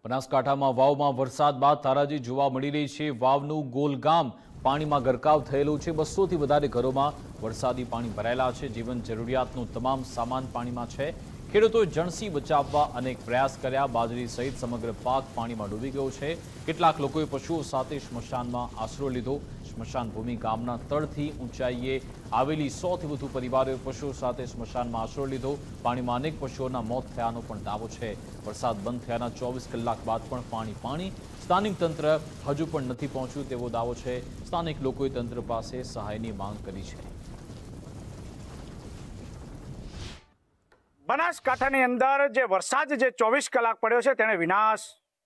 બનાસકાંઠામાં વાવમાં વરસાદ બાદ તારાજી જોવા મળી રહી છે। વાવનું ગોલગામ પાણીમાં ગરકાવ થયેલું છે। 200થી વધારે ઘરોમાં વરસાદી પાણી ભરાયેલા છે। જીવન જરૂરિયાતનો તમામ સામાન પાણીમાં છે। ખેડૂતોએ જણસી બચાવવા અનેક પ્રયાસ કર્યા। બાજરી સહિત સમગ્ર પાક પાણીમાં ડૂબી ગયો છે। કેટલાક લોકોએ પશુઓ સાથે સ્મશાનમાં આશરો લીધો। સ્મશાન ભૂમિ ગામના તળથી ઊંચાઈએ આવેલી 100થી વધુ પરિવારોએ પશુઓ સાથે સ્મશાનમાં આશરો લીધો। પાણીમાં અનેક પશુઓના મોત થયાનો પણ દાવો છે। વરસાદ બંધ થયાના 24 કલાક બાદ પણ પાણી। સ્થાનિક તંત્ર હજુ પણ નથી પહોંચ્યું તેવો દાવો છે। સ્થાનિક લોકોએ તંત્ર પાસે સહાયની માંગ કરી છે। બનાસકાંઠાની અંદર જે વરસાદ જે 24 કલાક પડ્યો છે તેણે વિનાશ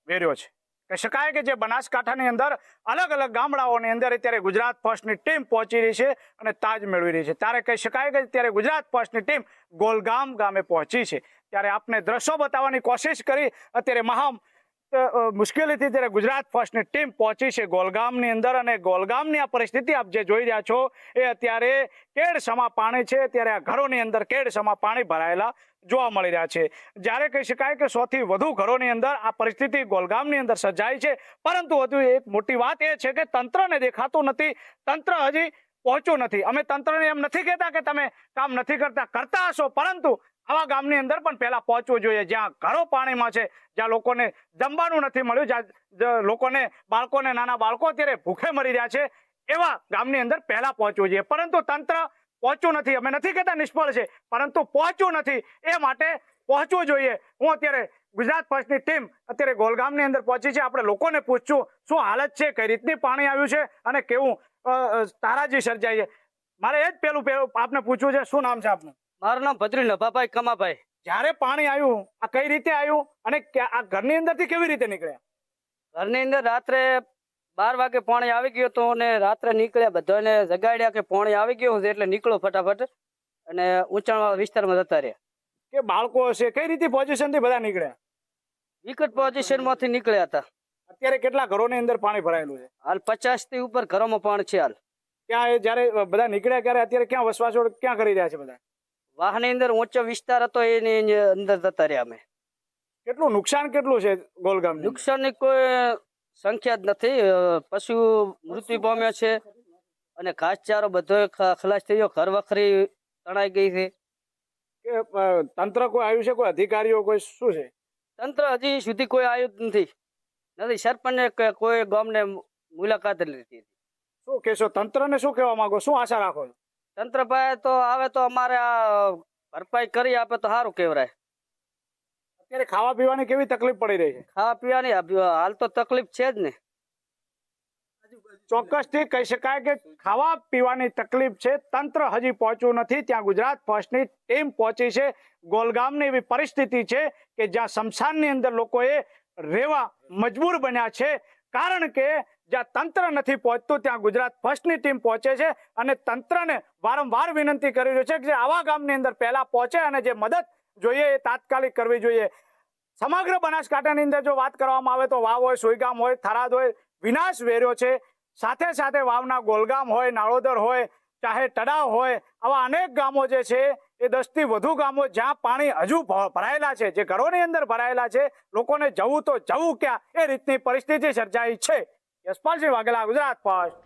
વેર્યો છે। કહી શકાય કે જે બનાસકાંઠાની અંદર અલગ અલગ ગામડાઓની અંદર અત્યારે ગુજરાત ફર્સ્ટની ટીમ પહોંચી રહી છે અને તાજ મેળવી રહી છે। ત્યારે કહી શકાય કે અત્યારે ગુજરાત ફર્સ્ટની ટીમ ગોલગામ ગામે પહોંચી છે। ત્યારે આપને દ્રશ્યો બતાવવાની કોશિશ કરી। અત્યારે મુશ્કેલીથી ત્યારે ગુજરાત ફર્સ્ટની ટીમ પહોંચી છે ગોલગામની અંદર અને ગોલગામની આ પરિસ્થિતિ આપ જે જોઈ રહ્યા છો એ અત્યારે કેડસમા પાણી છે। ત્યારે આ ઘરોની અંદર કેડસમા પાણી ભરાયેલા જોવા મળી રહ્યા છે। જ્યારે કહી શકાય કે 100થી વધુ ઘરોની અંદર આ પરિસ્થિતિ ગોલગામની અંદર સર્જાઈ છે। પરંતુ હજુ એક મોટી વાત એ છે કે તંત્રને દેખાતું નથી, તંત્ર હજી પહોંચ્યું નથી। અમે તંત્રને એમ નથી કહેતા કે તમે કામ નથી કરતા હશો, પરંતુ આવા ગામની અંદર પણ પહેલા પહોંચવું જોઈએ જ્યાં ઘરો પાણીમાં છે, જ્યાં લોકોને જમવાનું નથી મળ્યું, જ્યાં લોકોને નાના બાળકો અત્યારે ભૂખે મરી રહ્યા છે, એવા ગામની અંદર પહેલા પહોંચવું જોઈએ। પરંતુ તંત્ર પહોંચ્યું નથી। અમે નથી કહેતા નિષ્ફળ છે, પરંતુ પહોંચ્યું નથી, એ માટે પહોંચવું જોઈએ। હું અત્યારે ગુજરાત ફર્સ્ટની ટીમ અત્યારે ગોલગામની અંદર પહોંચી છે। આપણે લોકોને પૂછશું શું હાલત છે, કઈ રીતની પાણી આવ્યું છે અને કેવું તારાજી સર્જાઈ છે। મારે એ જ પેલું આપને પૂછવું છે, શું નામ છે આપનું? મારું નામ ભદ્રી નભાભાઈ કમાભાઈ। જ્યારે પાણી આવ્યું આ કઈ રીતે આવ્યું અને આ ઘરની અંદરથી કેવી રીતે નીકળ્યા? ઘરની અંદર રાત્રે 12 વાગે પાણી આવી ગયું હતું અને રાત્રે નીકળ્યા, બધાને જગાડ્યા કે પાણી આવી ગયું છે એટલે નીકળો ફટાફટ અને ઊંચાણ વિસ્તારમાં જતા રહ્યા। કે બાળકો હશે, કઈ રીતે પોઝિશનથી બધા નીકળ્યા? વિકટ પોઝિશનમાંથી નીકળ્યા હતા। અત્યારે કેટલા ઘરોની અંદર પાણી ભરાયેલું છે? હાલ 50થી ઉપર ઘરોમાં પાણી છે। હાલ ત્યાં જ્યારે બધા નીકળ્યા ત્યારે અત્યારે ક્યાં વસવાસો ક્યાં કરી રહ્યા છે બધા? વાહની અંદર ઊંચો વિસ્તાર હતો એની અંદર જતા રહ્યા અમે। કેટલું નુકસાન કેટલું છે ગોલગામ? નુકસાનની કોઈ સંખ્યા જ નથી। પશુ મૃત્યુ પામ્યા છે અને ઘાસચારો બધો ખલાસ થઈ ગયો, ઘર વખરી તણાઈ ગઈ છે। કે તંત્ર કોઈ આવ્યું છે, કોઈ અધિકારીઓ કોઈ શું છે? તંત્ર હજી સુધી કોઈ આવ્યું નથી। સરપંચને કોઈ ગામને મુલાકાત લીધી। શું કહેશો? તંત્રને શું કહેવા માંગો, શું આશા રાખો છો? તંત્ર પાસે તો આવે તો અમારે આ ભરપાઈ કરી આપે તો સારું કહેવાય। અત્યારે ખાવા પીવાની કેવી તકલીફ પડી રહી છે? ખાવા પીવાની હાલ તો તકલીફ છે જ ને। ચોક્કસથી કહી શકાય કે ખાવા પીવાની તકલીફ છે। તંત્ર હજી પહોંચ્યું નથી। ત્યાં ગુજરાત ફર્સ્ટની ટીમ પહોંચી છે। ગોલગામની એવી પરિસ્થિતિ છે કે જ્યાં સ્મશાનની અંદર લોકોએ રહેવા મજબૂર બન્યા છે, કારણ કે જ્યાં તંત્ર નથી પહોંચતું ત્યાં ગુજરાત ફર્સ્ટની ટીમ પહોંચે છે અને તંત્રને વારંવાર વિનંતી કરી રહ્યું છે કે જે આવા ગામની અંદર પહેલા પહોંચે અને જે મદદ જોઈએ એ તાત્કાલિક કરવી જોઈએ। સમગ્ર બનાસકાંઠાની અંદર જો વાત કરવામાં આવે તો વાવ હોય, સોયગામ હોય, થરાદ હોય, વિનાશ વેર્યો છે। સાથે સાથે વાવના ગોલગામ હોય, નાળોદર હોય, ચાહે તળાવ હોય, આવા અનેક ગામો જે છે એ 10થી વધુ ગામો જ્યાં પાણી હજુ ભરાયેલા છે, જે ઘરોની અંદર ભરાયેલા છે, લોકોને જવું તો જવું ક્યાં, એ રીતની પરિસ્થિતિ સર્જાઈ છે। યશપાલસિંહ વાઘેલા, ગુજરાત ફર્સ્ટ।